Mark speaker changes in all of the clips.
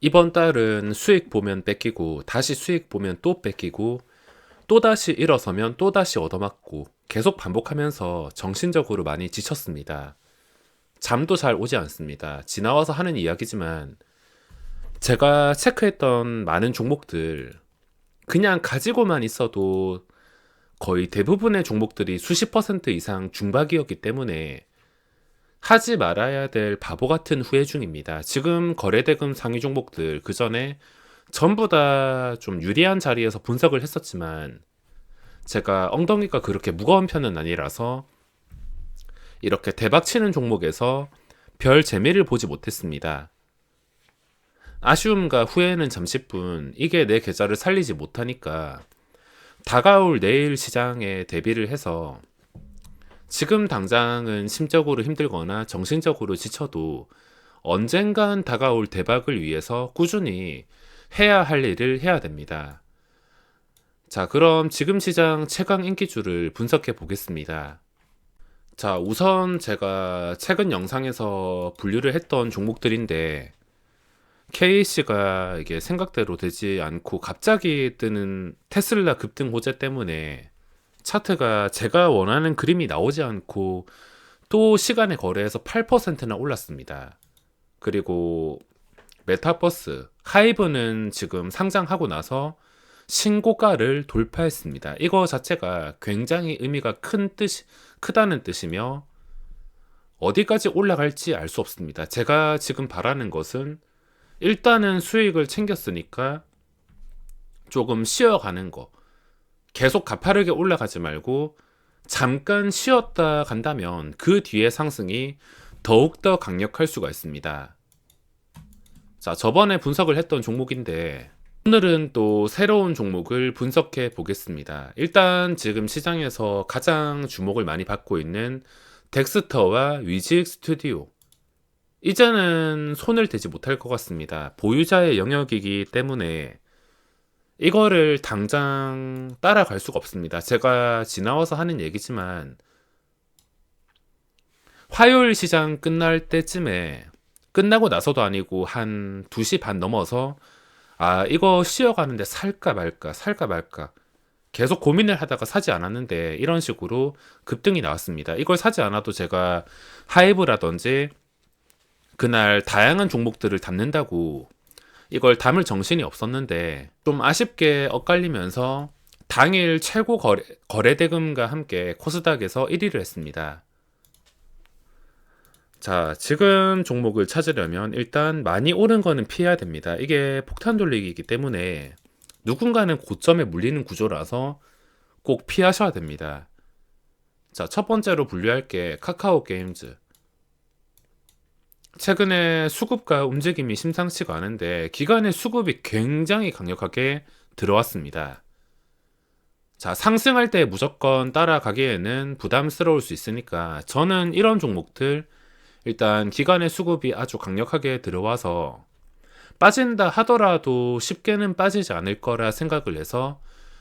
Speaker 1: 이번 달은 수익 보면 뺏기고, 다시 수익 보면 또 뺏기고, 또다시 일어서면 또다시 얻어맞고, 계속 반복하면서 정신적으로 많이 지쳤습니다. 잠도 잘 오지 않습니다. 지나와서 하는 이야기지만, 제가 체크했던 많은 종목들, 그냥 가지고만 있어도 거의 대부분의 종목들이 수십 퍼센트 이상 중박이었기 때문에 하지 말아야 될 바보 같은 후회 중입니다. 지금 거래대금 상위 종목들 그 전에 전부 다 좀 유리한 자리에서 분석을 했었지만 제가 엉덩이가 그렇게 무거운 편은 아니라서 이렇게 대박치는 종목에서 별 재미를 보지 못했습니다. 아쉬움과 후회는 잠시뿐 이게 내 계좌를 살리지 못하니까 다가올 내일 시장에 대비를 해서 지금 당장은 심적으로 힘들거나 정신적으로 지쳐도 언젠간 다가올 대박을 위해서 꾸준히 해야 할 일을 해야 됩니다. 자, 그럼 지금 시장 최강 인기주를 분석해 보겠습니다. 자, 우선 제가 최근 영상에서 분류를 했던 종목들인데 KC가 이게 생각대로 되지 않고 갑자기 뜨는 테슬라 급등 호재 때문에 차트가 제가 원하는 그림이 나오지 않고 또 시간의 거래에서 8%나 올랐습니다. 그리고 메타버스, 하이브는 지금 상장하고 나서 신고가를 돌파했습니다. 이거 자체가 굉장히 의미가 크다는 뜻이며 어디까지 올라갈지 알 수 없습니다. 제가 지금 바라는 것은 일단은 수익을 챙겼으니까 조금 쉬어가는 거. 계속 가파르게 올라가지 말고 잠깐 쉬었다 간다면 그 뒤에 상승이 더욱더 강력할 수가 있습니다. 자, 저번에 분석을 했던 종목인데 오늘은 또 새로운 종목을 분석해 보겠습니다. 일단 지금 시장에서 가장 주목을 많이 받고 있는 덱스터와 위직 스튜디오. 이제는 손을 대지 못할 것 같습니다. 보유자의 영역이기 때문에 이거를 당장 따라갈 수가 없습니다. 제가 지나와서 하는 얘기지만 화요일 시장 끝날 때쯤에 끝나고 나서도 아니고 한 2시 반 넘어서 이거 쉬어가는데 살까 말까 살까 말까 계속 고민을 하다가 사지 않았는데 이런 식으로 급등이 나왔습니다. 이걸 사지 않아도 제가 하이브라든지 그날 다양한 종목들을 담는다고 이걸 담을 정신이 없었는데 좀 아쉽게 엇갈리면서 당일 최고 거래대금과 함께 코스닥에서 1위를 했습니다. 자, 지금 종목을 찾으려면 일단 많이 오른 거는 피해야 됩니다. 이게 폭탄 돌리기이기 때문에 누군가는 고점에 물리는 구조라서 꼭 피하셔야 됩니다. 자, 첫 번째로 분류할 게 카카오 게임즈. 최근에 수급과 움직임이 심상치가 않은데 기간의 수급이 굉장히 강력하게 들어왔습니다. 자, 상승할 때 무조건 따라가기에는 부담스러울 수 있으니까 저는 이런 종목들 일단 기간의 수급이 아주 강력하게 들어와서 빠진다 하더라도 쉽게는 빠지지 않을 거라 생각을 해서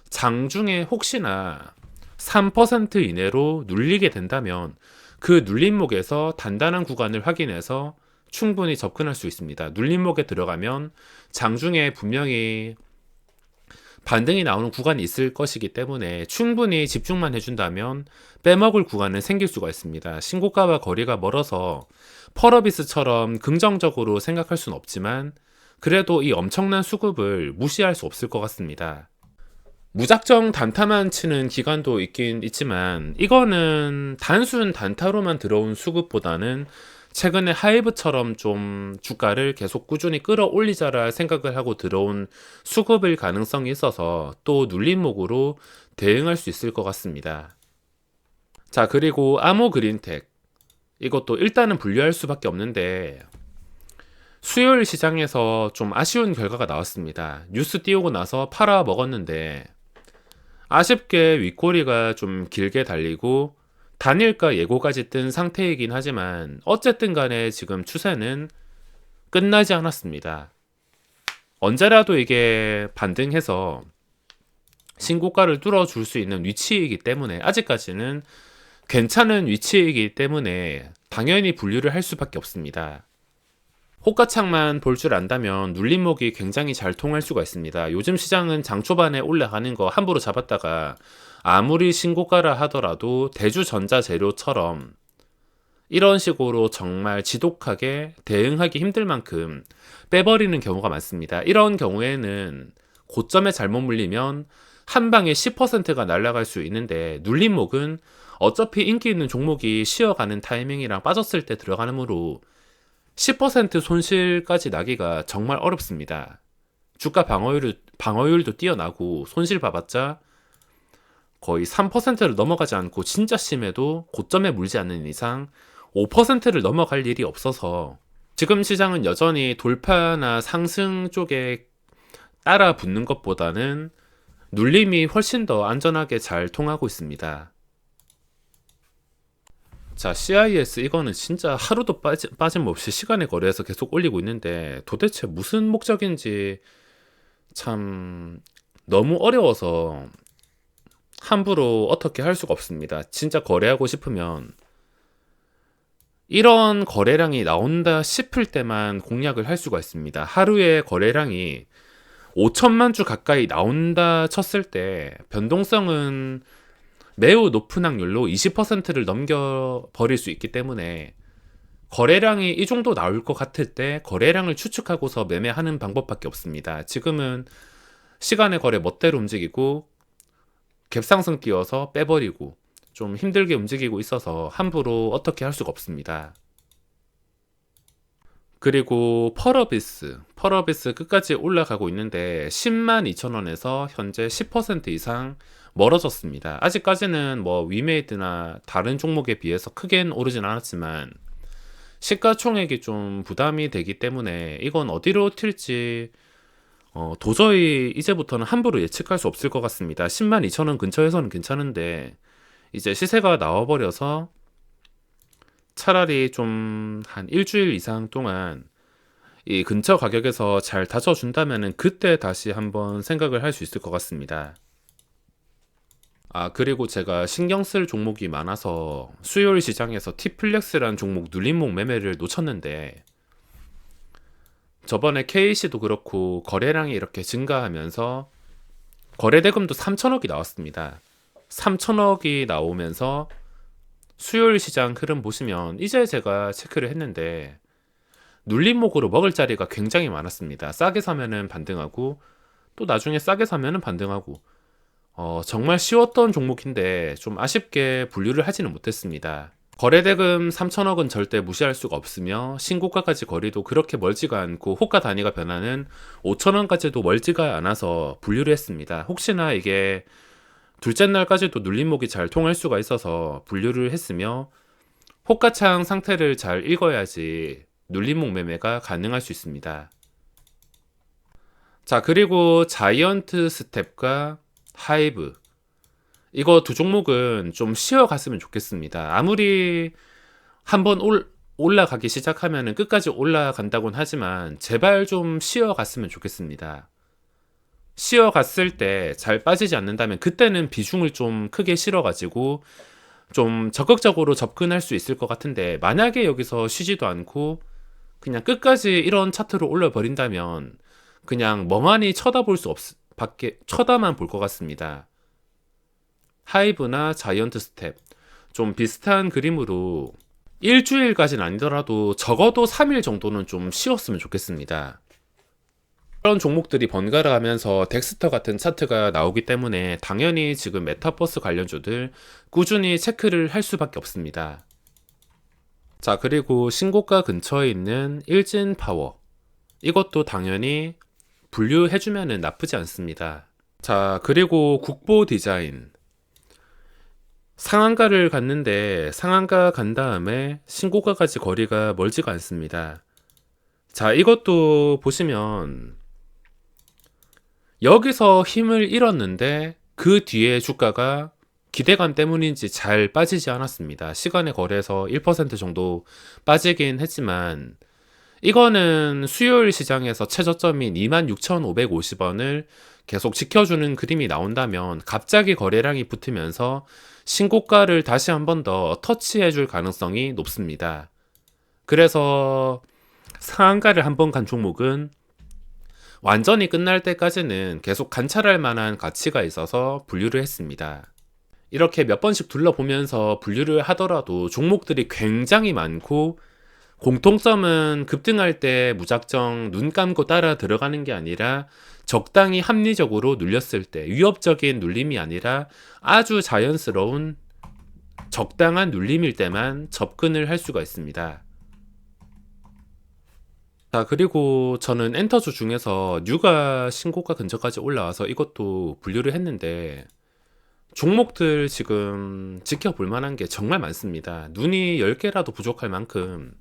Speaker 1: 장중에 혹시나 3% 이내로 눌리게 된다면 그 눌림목에서 단단한 구간을 확인해서 충분히 접근할 수 있습니다. 눌림목에 들어가면 장중에 분명히 반등이 나오는 구간이 있을 것이기 때문에 충분히 집중만 해준다면 빼먹을 구간은 생길 수가 있습니다. 신고가와 거리가 멀어서 펄어비스처럼 긍정적으로 생각할 수는 없지만 그래도 이 엄청난 수급을 무시할 수 없을 것 같습니다. 무작정 단타만 치는 기간도 있긴 있지만 이거는 단순 단타로만 들어온 수급보다는 최근에 하이브처럼 좀 주가를 계속 꾸준히 끌어올리자라 생각을 하고 들어온 수급일 가능성이 있어서 또 눌림목으로 대응할 수 있을 것 같습니다. 자, 그리고 아모그린텍. 이것도 일단은 분류할 수밖에 없는데 수요일 시장에서 좀 아쉬운 결과가 나왔습니다. 뉴스 띄우고 나서 팔아 먹었는데 아쉽게 윗꼬리가 좀 길게 달리고 단일가 예고까지 뜬 상태이긴 하지만 어쨌든 간에 지금 추세는 끝나지 않았습니다. 언제라도 이게 반등해서 신고가를 뚫어줄 수 있는 위치이기 때문에 아직까지는 괜찮은 위치이기 때문에 당연히 분류를 할 수밖에 없습니다. 호가창만 볼 줄 안다면 눌림목이 굉장히 잘 통할 수가 있습니다. 요즘 시장은 장 초반에 올라가는 거 함부로 잡았다가 아무리 신고가라 하더라도 대주전자재료처럼 이런 식으로 정말 지독하게 대응하기 힘들 만큼 빼버리는 경우가 많습니다. 이런 경우에는 고점에 잘못 물리면 한 방에 10%가 날아갈 수 있는데, 눌림목은 어차피 인기 있는 종목이 쉬어가는 타이밍이랑 빠졌을 때 들어가므로 10% 손실까지 나기가 정말 어렵습니다. 주가 방어율도 뛰어나고 손실 봐봤자 거의 3%를 넘어가지 않고, 진짜 심해도 고점에 물지 않는 이상 5%를 넘어갈 일이 없어서 지금 시장은 여전히 돌파나 상승 쪽에 따라 붙는 것보다는 눌림이 훨씬 더 안전하게 잘 통하고 있습니다. 자, CIS 이거는 진짜 하루도 빠짐없이 시간의 거래에서 계속 올리고 있는데, 도대체 무슨 목적인지 참 너무 어려워서 함부로 어떻게 할 수가 없습니다. 진짜 거래하고 싶으면 이런 거래량이 나온다 싶을 때만 공략을 할 수가 있습니다. 하루에 거래량이 5천만 주 가까이 나온다 쳤을 때 변동성은 매우 높은 확률로 20%를 넘겨버릴 수 있기 때문에, 거래량이 이 정도 나올 것 같을 때 거래량을 추측하고서 매매하는 방법밖에 없습니다. 지금은 시간의 거래 멋대로 움직이고 갭상승 띄워서 빼버리고 좀 힘들게 움직이고 있어서 함부로 어떻게 할 수가 없습니다. 그리고 펄어비스 끝까지 올라가고 있는데 102,000원에서 현재 10% 이상 멀어졌습니다. 아직까지는 뭐 위메이드나 다른 종목에 비해서 크게는 오르진 않았지만 시가총액이 좀 부담이 되기 때문에 이건 어디로 튈지 도저히 이제부터는 함부로 예측할 수 없을 것 같습니다. 102,000원 근처에서는 괜찮은데 이제 시세가 나와버려서 차라리 좀 한 일주일 이상 동안 이 근처 가격에서 잘 다져준다면은 그때 다시 한번 생각을 할 수 있을 것 같습니다. 그리고 제가 신경 쓸 종목이 많아서 수요일 시장에서 T플렉스라는 종목 눌림목 매매를 놓쳤는데, 저번에 KC도 그렇고 거래량이 이렇게 증가하면서 거래대금도 3천억이 나왔습니다. 3천억이 나오면서 수요일 시장 흐름 보시면 이제 제가 체크를 했는데 눌림목으로 먹을 자리가 굉장히 많았습니다. 싸게 사면은 반등하고 또 나중에 싸게 사면은 반등하고, 정말 쉬웠던 종목인데 좀 아쉽게 분류를 하지는 못했습니다. 거래대금 3천억은 절대 무시할 수가 없으며 신고가까지 거리도 그렇게 멀지가 않고 호가 단위가 변하는 5천원까지도 멀지가 않아서 분류를 했습니다. 혹시나 이게 둘째 날까지도 눌림목이 잘 통할 수가 있어서 분류를 했으며, 호가창 상태를 잘 읽어야지 눌림목 매매가 가능할 수 있습니다. 자, 그리고 자이언트 스텝과 하이브, 이거 두 종목은 좀 쉬어갔으면 좋겠습니다. 아무리 한번 올라가기 시작하면 끝까지 올라간다고는 하지만 제발 좀 쉬어갔으면 좋겠습니다. 쉬어갔을 때 잘 빠지지 않는다면 그때는 비중을 좀 크게 실어가지고 좀 적극적으로 접근할 수 있을 것 같은데, 만약에 여기서 쉬지도 않고 그냥 끝까지 이런 차트로 올려버린다면 그냥 멍하니 쳐다만 볼 것 같습니다. 하이브나 자이언트 스텝 좀 비슷한 그림으로 일주일까지는 아니더라도 적어도 3일 정도는 좀 쉬었으면 좋겠습니다. 그런 종목들이 번갈아 가면서 덱스터 같은 차트가 나오기 때문에 당연히 지금 메타버스 관련주들 꾸준히 체크를 할 수밖에 없습니다. 자, 그리고 신고가 근처에 있는 일진파워, 이것도 당연히 분류해주면 나쁘지 않습니다. 자, 그리고 국보디자인, 상한가를 갔는데 상한가 간 다음에 신고가까지 거리가 멀지가 않습니다. 자, 이것도 보시면 여기서 힘을 잃었는데 그 뒤에 주가가 기대감 때문인지 잘 빠지지 않았습니다. 시간의 거래에서 1% 정도 빠지긴 했지만, 이거는 수요일 시장에서 최저점인 26,550원을 계속 지켜주는 그림이 나온다면 갑자기 거래량이 붙으면서 신고가를 다시 한 번 더 터치해 줄 가능성이 높습니다. 그래서 상한가를 한번 간 종목은 완전히 끝날 때까지는 계속 관찰할 만한 가치가 있어서 분류를 했습니다. 이렇게 몇 번씩 둘러보면서 분류를 하더라도 종목들이 굉장히 많고, 공통점은 급등할 때 무작정 눈 감고 따라 들어가는 게 아니라 적당히 합리적으로 눌렸을 때, 위협적인 눌림이 아니라 아주 자연스러운 적당한 눌림일 때만 접근을 할 수가 있습니다. 자, 그리고 저는 엔터주 중에서 뉴가 신고가 근처까지 올라와서 이것도 분류를 했는데, 종목들 지금 지켜볼 만한 게 정말 많습니다. 눈이 10개라도 부족할 만큼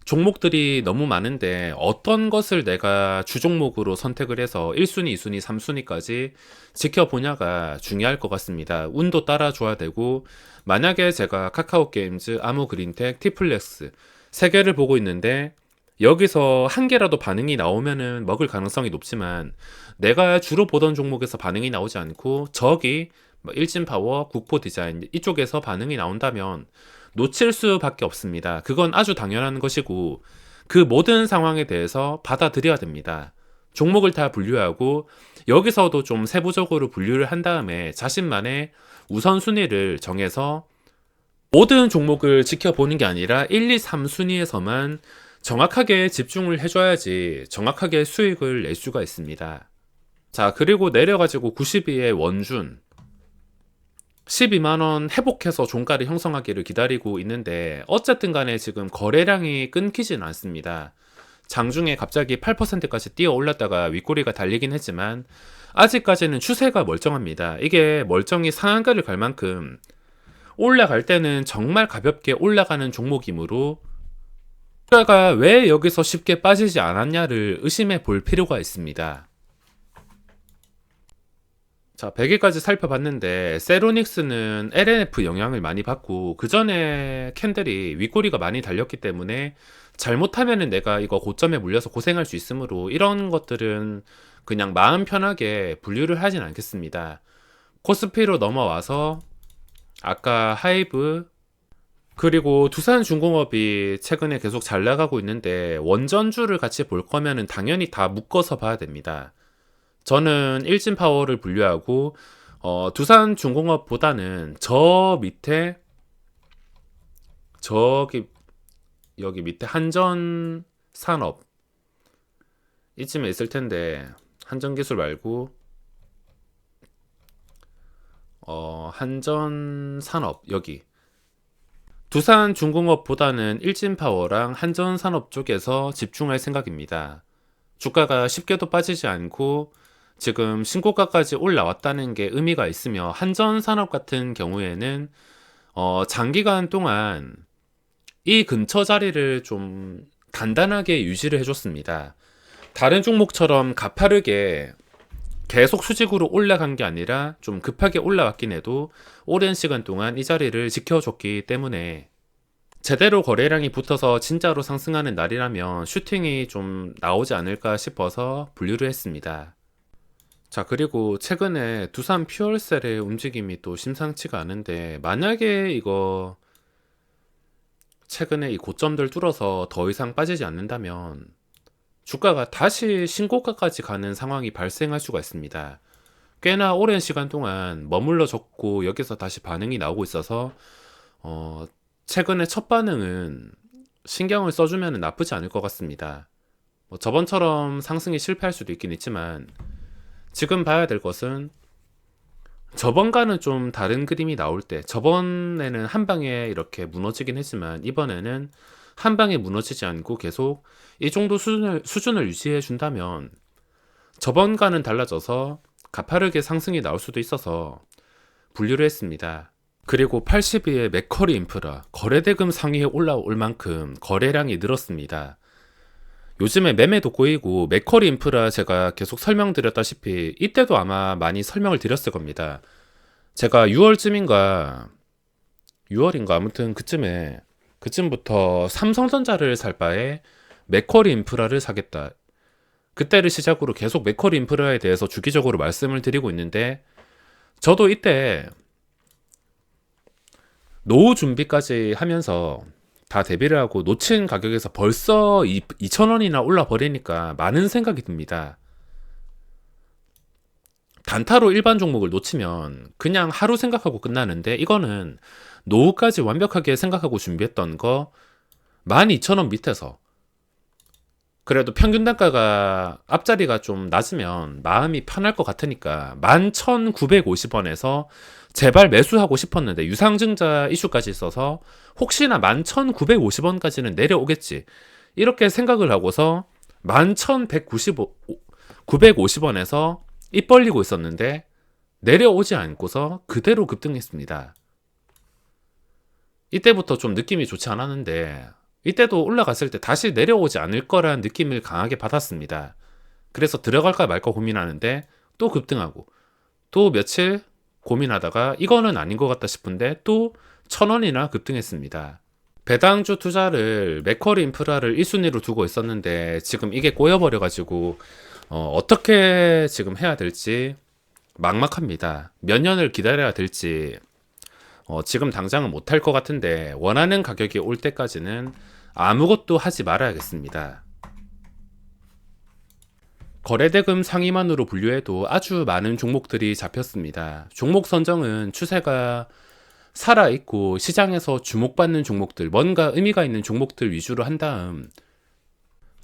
Speaker 1: 종목들이 너무 많은데, 어떤 것을 내가 주종목으로 선택을 해서 1순위, 2순위, 3순위까지 지켜보냐가 중요할 것 같습니다. 운도 따라줘야 되고, 만약에 제가 카카오게임즈, 아무그린텍, 티플렉스 3개를 보고 있는데 여기서 한 개라도 반응이 나오면은 먹을 가능성이 높지만, 내가 주로 보던 종목에서 반응이 나오지 않고 저기 일진파워, 국포디자인 이쪽에서 반응이 나온다면 놓칠 수밖에 없습니다. 그건 아주 당연한 것이고, 그 모든 상황에 대해서 받아들여야 됩니다. 종목을 다 분류하고 여기서도 좀 세부적으로 분류를 한 다음에 자신만의 우선순위를 정해서 모든 종목을 지켜보는 게 아니라 1, 2, 3순위에서만 정확하게 집중을 해줘야지 정확하게 수익을 낼 수가 있습니다. 자, 그리고 내려가지고 92의 원준 12만원 회복해서 종가를 형성하기를 기다리고 있는데, 어쨌든 간에 지금 거래량이 끊기진 않습니다. 장중에 갑자기 8%까지 뛰어 올랐다가 윗꼬리가 달리긴 했지만 아직까지는 추세가 멀쩡합니다. 이게 멀쩡히 상한가를 갈 만큼 올라갈 때는 정말 가볍게 올라가는 종목이므로, 주가가 왜 여기서 쉽게 빠지지 않았냐를 의심해 볼 필요가 있습니다. 자, 100일까지 살펴봤는데 세로닉스는 LNF 영향을 많이 받고, 그 전에 캔들이 윗꼬리가 많이 달렸기 때문에 잘못하면은 내가 이거 고점에 물려서 고생할 수 있으므로, 이런 것들은 그냥 마음 편하게 분류를 하진 않겠습니다. 코스피로 넘어와서 아까 하이브, 그리고 두산중공업이 최근에 계속 잘 나가고 있는데, 원전주를 같이 볼 거면은 당연히 다 묶어서 봐야 됩니다. 저는 일진파워를 분류하고, 두산중공업보다는 저 밑에, 저기 여기 밑에 한전산업 이쯤에 있을 텐데, 한전기술 말고 한전산업, 여기 두산중공업보다는 일진파워랑 한전산업 쪽에서 집중할 생각입니다. 주가가 쉽게도 빠지지 않고 지금 신고가까지 올라왔다는 게 의미가 있으며, 한전산업 같은 경우에는 장기간 동안 이 근처 자리를 좀 단단하게 유지를 해줬습니다. 다른 종목처럼 가파르게 계속 수직으로 올라간 게 아니라 좀 급하게 올라왔긴 해도 오랜 시간 동안 이 자리를 지켜줬기 때문에, 제대로 거래량이 붙어서 진짜로 상승하는 날이라면 슈팅이 좀 나오지 않을까 싶어서 분류를 했습니다. 자, 그리고 최근에 두산 퓨얼셀의 움직임이 또 심상치가 않은데, 만약에 이거 최근에 이 고점들 뚫어서 더 이상 빠지지 않는다면 주가가 다시 신고가까지 가는 상황이 발생할 수가 있습니다. 꽤나 오랜 시간 동안 머물러졌고 여기서 다시 반응이 나오고 있어서 최근에 첫 반응은 신경을 써주면 나쁘지 않을 것 같습니다. 저번처럼 상승이 실패할 수도 있긴 있지만, 지금 봐야 될 것은 저번과는 좀 다른 그림이 나올 때, 저번에는 한 방에 이렇게 무너지긴 했지만 이번에는 한 방에 무너지지 않고 계속 이 정도 수준을 유지해 준다면 저번과는 달라져서 가파르게 상승이 나올 수도 있어서 분류를 했습니다. 그리고 82의 맥커리 인프라, 거래대금 상위에 올라올 만큼 거래량이 늘었습니다. 요즘에 매매도 꼬이고, 맥커리 인프라 제가 계속 설명드렸다시피 이때도 아마 많이 설명을 드렸을 겁니다. 제가 6월인가 아무튼 그쯤부터 삼성전자를 살 바에 맥커리 인프라를 사겠다, 그때를 시작으로 계속 맥커리 인프라에 대해서 주기적으로 말씀을 드리고 있는데, 저도 이때 노후 준비까지 하면서 다 대비를 하고 놓친 가격에서 벌써 2,000원이나 올라 버리니까 많은 생각이 듭니다. 단타로 일반 종목을 놓치면 그냥 하루 생각하고 끝나는데, 이거는 노후까지 완벽하게 생각하고 준비했던 거 12,000원 밑에서, 그래도 평균 단가가 앞자리가 좀 낮으면 마음이 편할 것 같으니까 11,950원에서 제발 매수하고 싶었는데 유상증자 이슈까지 있어서 혹시나 11,950원까지는 내려오겠지, 이렇게 생각을 하고서 11,950원에서 입 벌리고 있었는데 내려오지 않고서 그대로 급등했습니다. 이때부터 좀 느낌이 좋지 않았는데, 이때도 올라갔을 때 다시 내려오지 않을 거란 느낌을 강하게 받았습니다. 그래서 들어갈까 말까 고민하는데 또 급등하고, 또 며칠 고민하다가 이거는 아닌 것 같다 싶은데 또 1,000원이나 급등했습니다. 배당주 투자를 맥쿼리 인프라를 1순위로 두고 있었는데 지금 이게 꼬여버려가지고 어떻게 지금 해야 될지 막막합니다. 몇 년을 기다려야 될지 지금 당장은 못할 것 같은데, 원하는 가격이 올 때까지는 아무것도 하지 말아야겠습니다. 거래대금 상위만으로 분류해도 아주 많은 종목들이 잡혔습니다. 종목 선정은 추세가 살아있고 시장에서 주목받는 종목들, 뭔가 의미가 있는 종목들 위주로 한 다음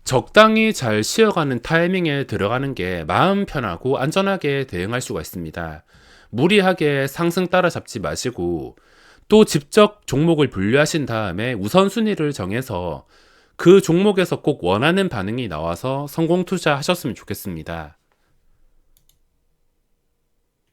Speaker 1: 적당히 잘 쉬어가는 타이밍에 들어가는 게 마음 편하고 안전하게 대응할 수가 있습니다. 무리하게 상승 따라잡지 마시고 또 직접 종목을 분류하신 다음에 우선순위를 정해서 그 종목에서 꼭 원하는 반응이 나와서 성공 투자하셨으면 좋겠습니다.